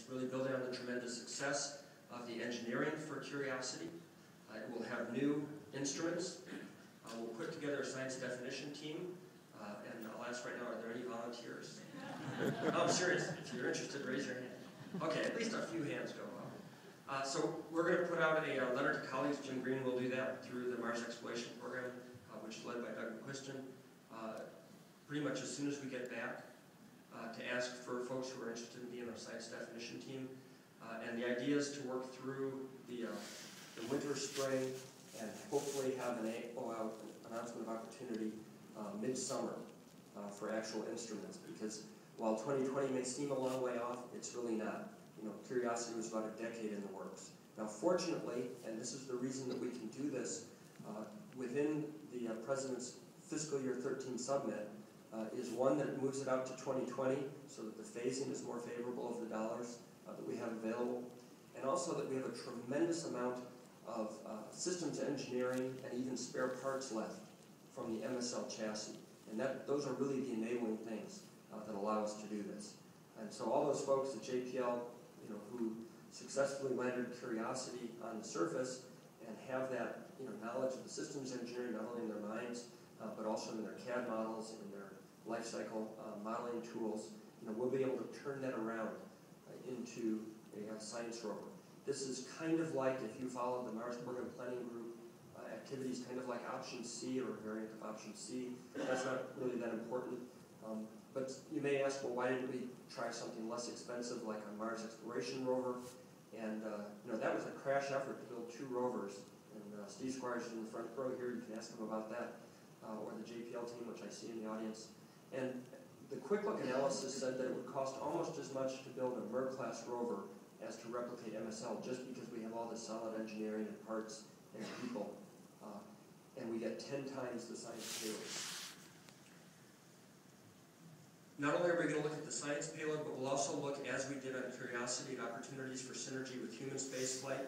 It's really building on the tremendous success of the engineering for Curiosity. It will have new instruments. We'll put together a science definition team, and I'll ask right now, are there any volunteers? No, I'm serious. If you're interested, raise your hand. Okay, at least a few hands go up. So we're going to put out a letter to colleagues. Jim Green will do that through the Mars Exploration Program, which is led by Doug McQuiston, pretty much as soon as we get back, to ask for folks who are interested in being on a science definition team. And the idea is to work through the winter, spring, and hopefully have an announcement of opportunity midsummer for actual instruments. Because while 2020 may seem a long way off, it's really not. You know, Curiosity was about a decade in the works. Now, fortunately, and this is the reason that we can do this, within the President's fiscal year 13 submit, is one that it moves it out to 2020 so that the phasing is more favorable of the dollars that we have available, and also that we have a tremendous amount of systems engineering and even spare parts left from the MSL chassis. And those are really the enabling things that allow us to do this. And so all those folks at JPL, who successfully landed Curiosity on the surface and have that knowledge of the systems engineering, not only in their minds, but also in their CAD models and their life cycle modeling tools, we'll be able to turn that around into a science rover. This is kind of like, if you follow the Mars Program Planning Group activities, kind of like Option C or a variant of Option C. That's not really that important. But you may ask, well, why didn't we try something less expensive like a Mars Exploration Rover? And that was a crash effort to build 2 rovers. And Steve Squires is in the front row here. You can ask him about that, or the JPL team, which I see in the audience. And the quick look analysis said that it would cost almost as much to build a MER-class rover as to replicate MSL, just because we have all this solid engineering and parts and people, and we get 10 times the science payload. Not only are we going to look at the science payload, but we'll also look, as we did on Curiosity, at opportunities for synergy with human spaceflight.